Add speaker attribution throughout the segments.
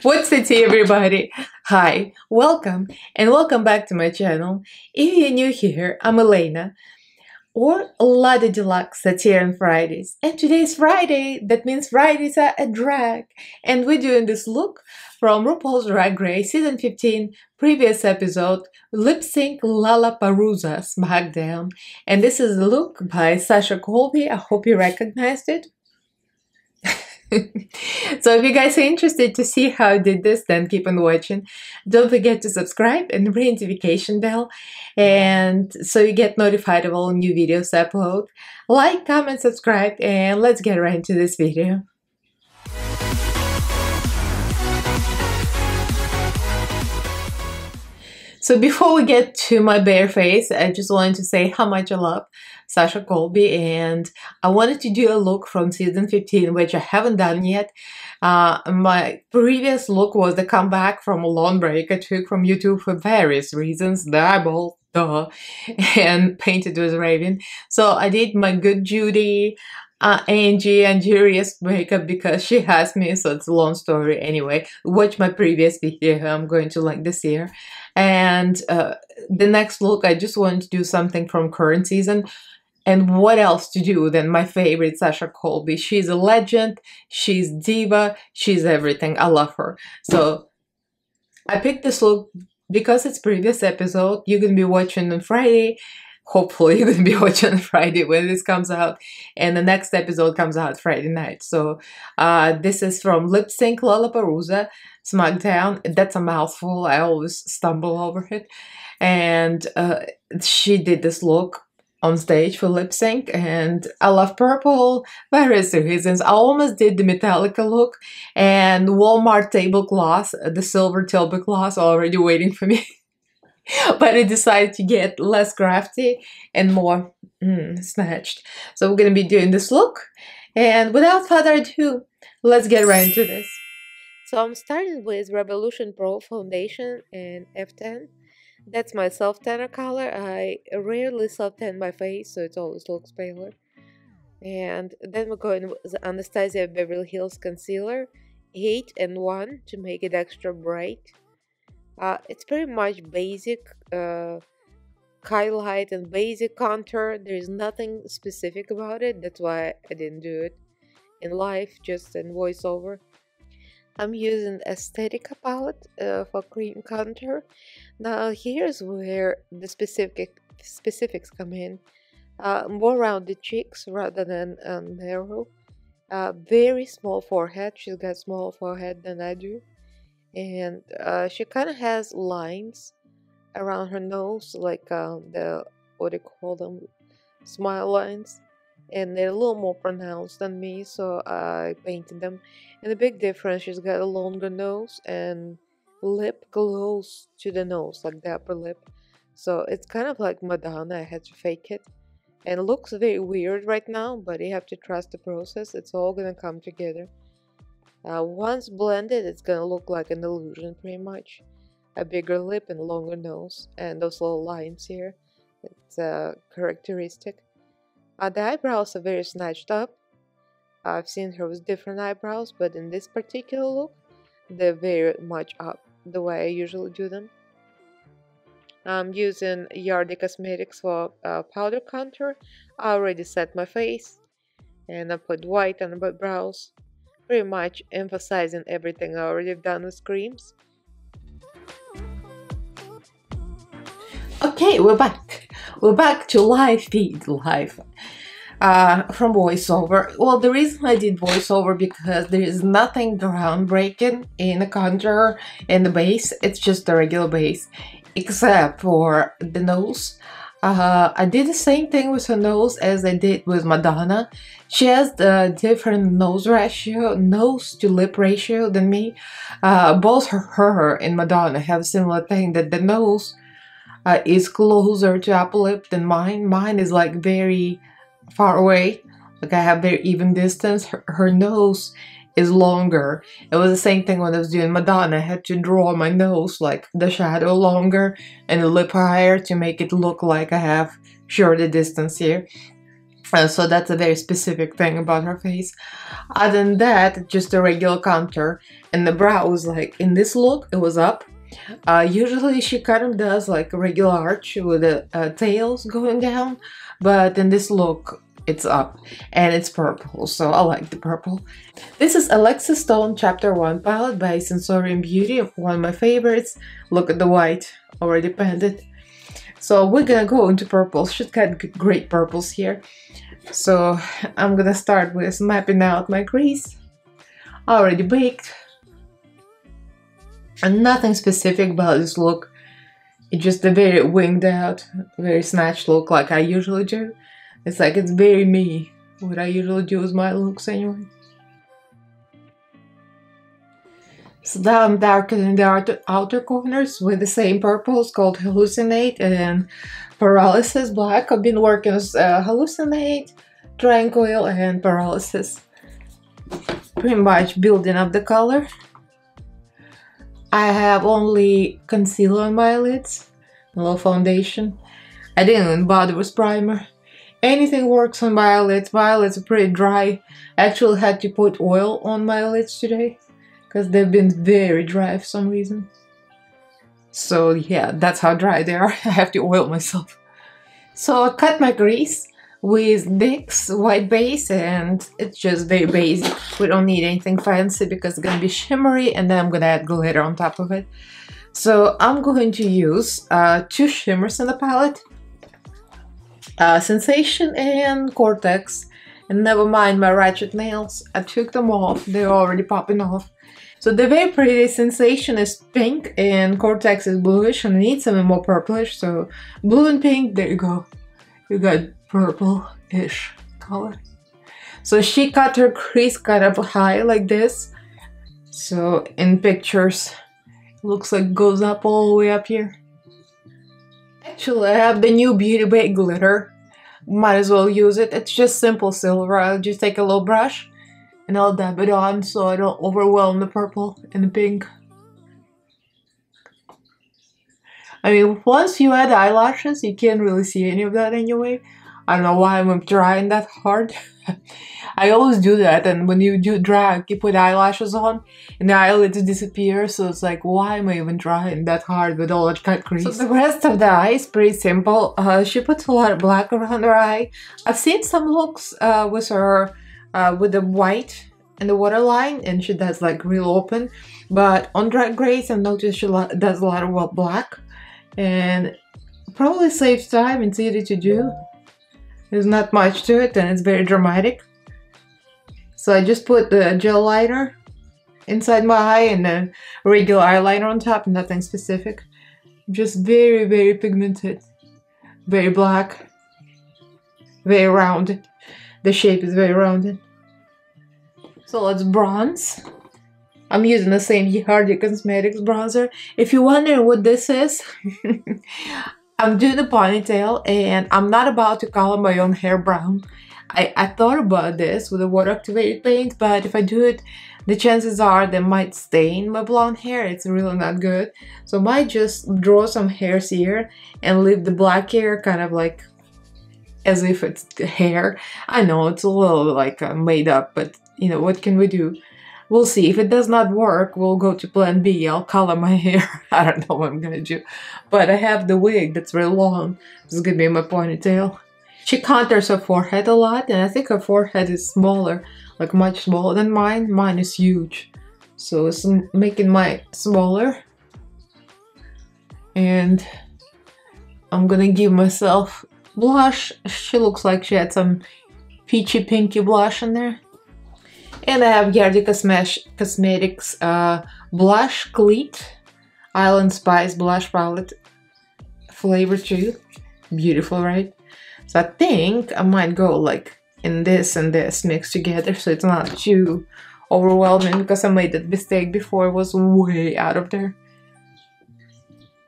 Speaker 1: What's the tea, everybody? Hi, welcome, and welcome back to my channel. If you're new here, I'm Elaina, or Lada Deluxe Satire on Fridays. And today's Friday, that means Fridays are a drag. And we're doing this look from Rupauls Drag Race Season 15, previous episode, Lip Sync Lollapalooza SmackDown. And this is the look by Sasha Colby. I hope you recognized it. So if you guys are interested to see how I did this, then keep on watching. Don't forget to subscribe and ring notification bell, and so you get notified of all new videos I upload. Like, comment, subscribe, and let's get right into this video. So before we get to my bare face, I just wanted to say how much I love Sasha Colby, and I wanted to do a look from season 15, which I haven't done yet. My previous look was the comeback from a long break I took from YouTube for various reasons, the eyeball, duh, and painted with Raven. So I did my good Judy, Angie and Julius makeup because she has me, so it's a long story. Anyway, watch my previous video, I'm going to link this here. And the next look, I just wanted to do something from current season. And what else to do than my favorite Sasha Colby? She's a legend, she's diva, she's everything. I love her. So I picked this look because it's previous episode. You're gonna be watching on Friday. Hopefully you're gonna be watching on Friday when this comes out, and the next episode comes out Friday night. So this is from Lip Sync Lollapalooza SmackDown. That's a mouthful. I always stumble over it. And she did this look on stage for lip sync, and I love purple, various reasons. I almost did the Metallica look, and Walmart tablecloth, the silver tablecloth already waiting for me. But I decided to get less crafty and more snatched. So we're gonna be doing this look, and without further ado, let's get right into this. So I'm starting with Revolution Pro Foundation in F10. That's my self-tanner color. I rarely self-tan my face, so it always looks paler. And then we're going with the Anastasia Beverly Hills Concealer, 8 and 1 to make it extra bright. It's pretty much basic highlight and basic contour. There's nothing specific about it. That's why I didn't do it in live, just in voiceover. I'm using Aesthetica palette for cream contour. Now here's where the specifics come in. More rounded cheeks rather than narrow. Very small forehead. She's got smaller forehead than I do. And she kind of has lines around her nose, like the, what do you call them, smile lines. And they're a little more pronounced than me, so I painted them. And the big difference, she's got a longer nose and lip close to the nose, like the upper lip. So it's kind of like Madonna. I had to fake it. And it looks very weird right now, but you have to trust the process. It's all gonna come together. Once blended, it's gonna look like an illusion pretty much. A bigger lip and longer nose, and those little lines here. It's characteristic. The eyebrows are very snatched up. I've seen her with different eyebrows, but in this particular look, they're very much up, the way I usually do them. I'm using Yardi Cosmetics for powder contour. I already set my face, and I put white on my brows, pretty much emphasizing everything I already have done with creams. Okay, we're back. We're back to live feed, live from voiceover. Well, the reason I did voiceover because there is nothing groundbreaking in the contour and the base. It's just a regular base, except for the nose. I did the same thing with her nose as I did with Madonna. She has the different nose ratio, nose to lip ratio than me. Both her and Madonna have a similar thing, that the nose is closer to upper lip than mine. Mine is like very far away, like I have very even distance. Her nose is longer. It was the same thing when I was doing Madonna. I had to draw my nose, like the shadow longer and the lip higher to make it look like I have shorter distance here. So that's a very specific thing about her face. Other than that, just a regular contour. And the brow was like, in this look, it was up. Usually she kind of does like a regular arch with the tails going down. But in this look, it's up. And it's purple, so I like the purple. This is Alexa Stone Chapter 1 palette by Sensorium Beauty, one of my favorites. Look at the white, already painted. So we're gonna go into purples. She's got great purples here. So I'm gonna start with mapping out my crease. Already baked. And nothing specific about this look. It's just a very winged out, very snatched look like I usually do. It's like it's very me, what I usually do with my looks anyway. So now I'm darkening the outer corners with the same purples called Hallucinate and Paralysis Black. I've been working with Hallucinate, Tranquil and Paralysis. Pretty much building up the color. I have only concealer on my lids, a little foundation. I didn't even bother with primer. Anything works on my eyelids. My eyelids are pretty dry. I actually had to put oil on my eyelids today because they've been very dry for some reason. So yeah, that's how dry they are. I have to oil myself. So I cut my crease with NYX white base, and it's just very basic. We don't need anything fancy because it's gonna be shimmery, and then I'm gonna add glitter on top of it. So I'm going to use two shimmers in the palette. Sensation and Cortex, and never mind my ratchet nails. I took them off, they're already popping off. So the very pretty Sensation is pink and Cortex is bluish, and I need something more purplish, so blue and pink, there you go. You got purple-ish color. So she cut her crease kind of high like this. So in pictures, it looks like it goes up all the way up here. Actually, I have the new Beauty Bay glitter. Might as well use it. It's just simple silver. I'll just take a little brush and I'll dab it on so I don't overwhelm the purple and the pink. I mean, once you add eyelashes, you can't really see any of that anyway. I don't know why I'm trying that hard. I always do that, and when you do drag, you put eyelashes on and the eyelids disappear, so it's like, why am I even trying that hard with all that cut crease? So the rest of the eye is pretty simple. She puts a lot of black around her eye. I've seen some looks with her with the white and the waterline, and she does like real open, but on Drag Race I've noticed she does a lot of black, and probably saves time. It's easy to do. There's not much to it, and it's very dramatic. So I just put the gel liner inside my eye and then regular eyeliner on top, nothing specific. Just very, very pigmented, very black, very rounded. The shape is very rounded. So let's bronze. I'm using the same Hardy Cosmetics bronzer. If you're wondering what this is, I'm doing a ponytail and I'm not about to color my own hair brown. I thought about this with a water activated paint, but if I do it, the chances are they might stain my blonde hair. It's really not good. So I might just draw some hairs here and leave the black hair kind of like as if it's hair. I know it's a little like made up, but you know, what can we do? We'll see. If it does not work, we'll go to plan B. I'll color my hair. I don't know what I'm gonna do. But I have the wig that's really long. This is gonna be my ponytail. She contours her forehead a lot, and I think her forehead is smaller, like much smaller than mine. Mine is huge. So it's making mine smaller. And I'm gonna give myself blush. She looks like she had some peachy pinky blush in there. And I have Hardy Cosmetics Blush Cleat Island Spice Blush Palette flavor too. Beautiful, right? So I think I might go like in this and this mixed together so it's not too overwhelming, because I made that mistake before. It was way out of there.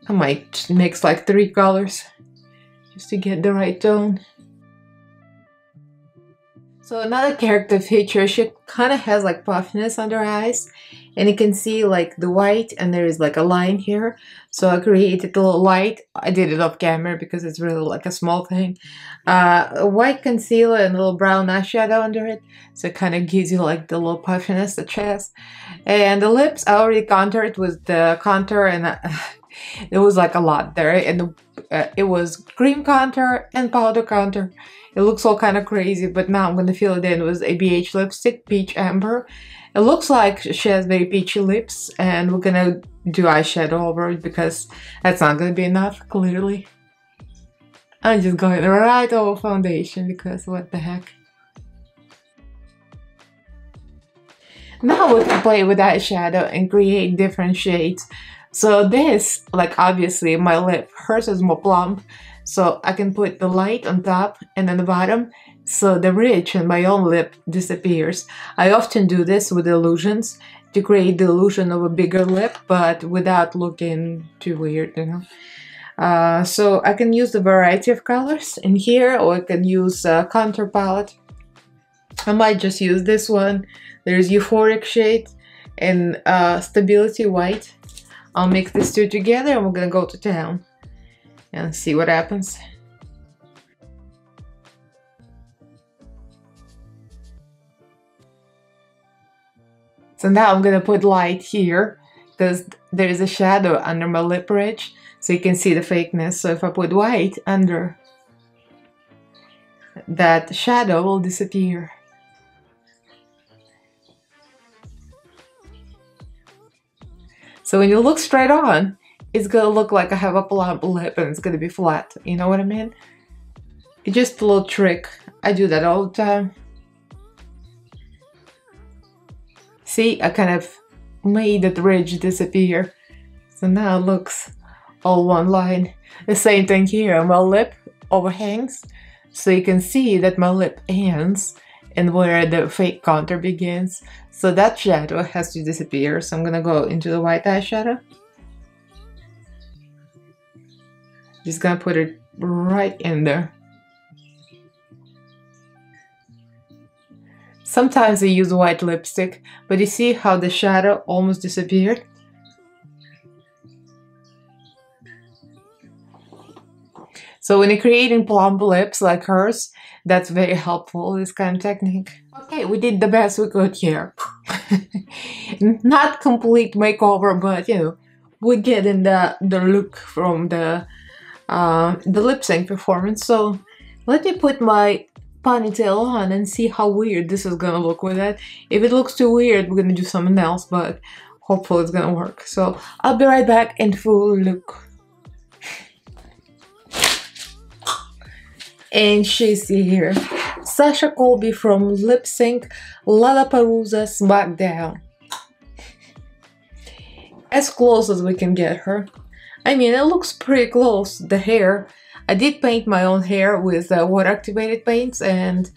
Speaker 1: I might mix like 3 colors just to get the right tone. So another character feature, she kind of has like puffiness under her eyes, and you can see like the white, and there is like a line here. So I created a little light. I did it off camera because it's really like a small thing. A white concealer and a little brown eyeshadow under it. So it kind of gives you like the little puffiness, the chest. And the lips, I already contoured with the contour, and there was like a lot there. And it was cream contour and powder contour. It looks all kind of crazy, but now I'm going to fill it in with a BH lipstick, Peach Amber. It looks like she has very peachy lips, and we're going to do eyeshadow over it because that's not going to be enough, clearly. I'm just going right over foundation because what the heck. Now we can play with eyeshadow and create different shades. So this, like obviously my lip, hers is more plump. So I can put the light on top and on the bottom, so the ridge in my own lip disappears. I often do this with illusions to create the illusion of a bigger lip, but without looking too weird, you know. So I can use a variety of colors in here, or I can use a contour palette. I might just use this one. There's Euphoric shade and Stability White. I'll mix these two together and we're gonna go to town and see what happens. So now I'm gonna put light here because there is a shadow under my lip ridge, so you can see the fakeness. So if I put white under, that shadow will disappear. So when you look straight on, it's gonna look like I have a plump lip and it's gonna be flat. You know what I mean? It's just a little trick. I do that all the time. See, I kind of made that ridge disappear. So now it looks all one line. The same thing here. My lip overhangs, so you can see that my lip ends and where the fake contour begins. So that shadow has to disappear. So I'm gonna go into the white eyeshadow. Just gonna put it right in there. Sometimes I use white lipstick, but you see how the shadow almost disappeared? So when you're creating plump lips like hers, that's very helpful, this kind of technique. Okay, we did the best we could here. Not complete makeover, but you know, we get in the look from the lip sync performance. So let me put my ponytail on and see how weird this is gonna look with it. If it looks too weird, we're gonna do something else, but hopefully it's gonna work. So I'll be right back in full look. And she's here. Sasha Colby from Lip Sync Lollapalooza SmackDown. As close as we can get her. I mean, it looks pretty close. The hair. I did paint my own hair with water activated paints, and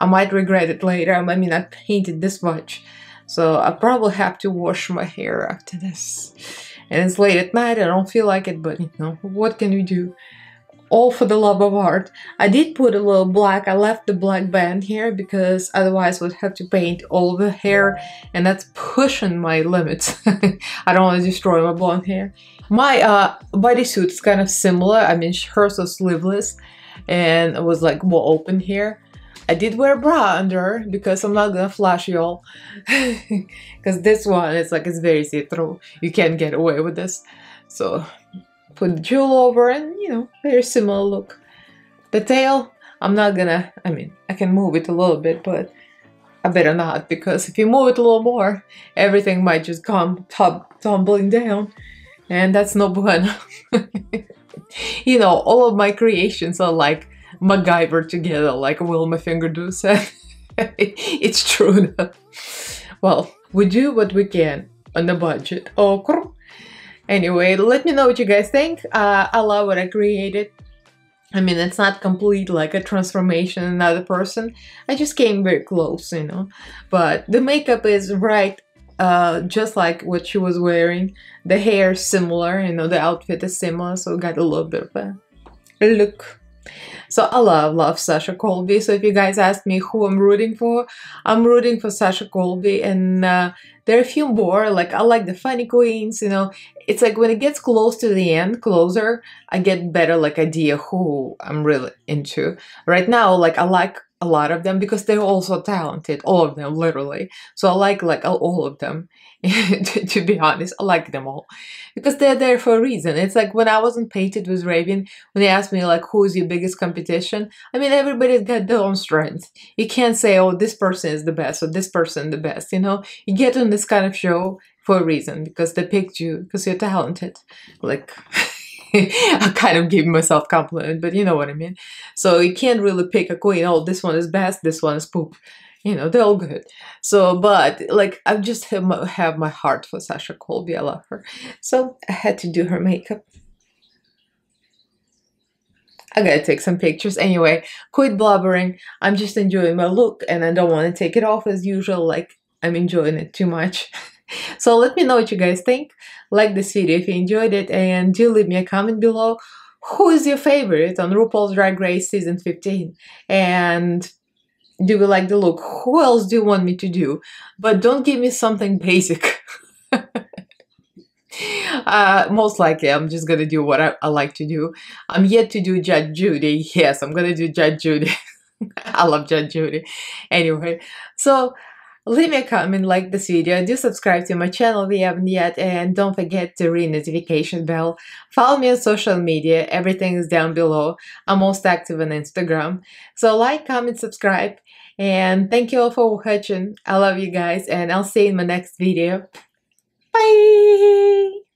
Speaker 1: I might regret it later. I mean, I painted this much, so I probably have to wash my hair after this. And it's late at night, I don't feel like it, but you know, what can we do? All for the love of art. I did put a little black, I left the black band here because otherwise I would have to paint all the hair, and that's pushing my limits. I don't want to destroy my blonde hair. My bodysuit is kind of similar. I mean, hers was sleeveless and it was like more open here. I did wear a bra under because I'm not gonna flash y'all. Because this one, it's like, it's very see-through. You can't get away with this. So put the jewel over and, you know, very similar look. The tail, I'm not gonna, I mean, I can move it a little bit, but I better not, because if you move it a little more, everything might just come tumbling down, and that's no bueno. You know, all of my creations are like MacGyver together, like Wilma Fingerdo said. It's true enough. Well, we do what we can on a budget. Oh, anyway, let me know what you guys think. I love what I created. I mean, it's not complete like a transformation in another person. I just came very close, you know. But the makeup is right, just like what she was wearing. The hair is similar, you know, the outfit is similar, so we got a little bit of a look. So I love Sasha Colby. So if you guys ask me who I'm rooting for Sasha Colby, and there are a few more. Like I like the funny queens. You know, it's like when it gets close to the end, closer, I get better like idea who I'm really into. Right now, like I like a lot of them because they're also talented, all of them, literally. So I like all of them. To be honest, I like them all because they're there for a reason. It's like when I wasn't painted with Raven, when they asked me like who's your biggest competition, I mean everybody's got their own strengths. You can't say, oh, this person is the best or this person the best, you know. You get on this kind of show for a reason because they picked you because you're talented. Like I kind of give myself compliment, but you know what I mean. So you can't really pick a queen, oh, this one is best, this one is poop. You know, they're all good. So, but like I just have my heart for Sasha Colby. I love her. So I had to do her makeup. I gotta take some pictures. Anyway, quit blubbering. I'm just enjoying my look and I don't want to take it off as usual. Like, I'm enjoying it too much. So let me know what you guys think. Like this video if you enjoyed it and do leave me a comment below. Who is your favorite on RuPaul's Drag Race Season 15? And do you like the look? Who else do you want me to do? But don't give me something basic. Most likely, I'm just gonna do what I like to do. I'm yet to do Judge Judy. Yes, I'm gonna do Judge Judy. I love Judge Judy. Anyway, so leave me a comment, like this video, do subscribe to my channel if you haven't yet, and don't forget to ring the notification bell. Follow me on social media. Everything is down below. I'm most active on Instagram. So like, comment, subscribe, and thank you all for watching. I love you guys, and I'll see you in my next video. Bye!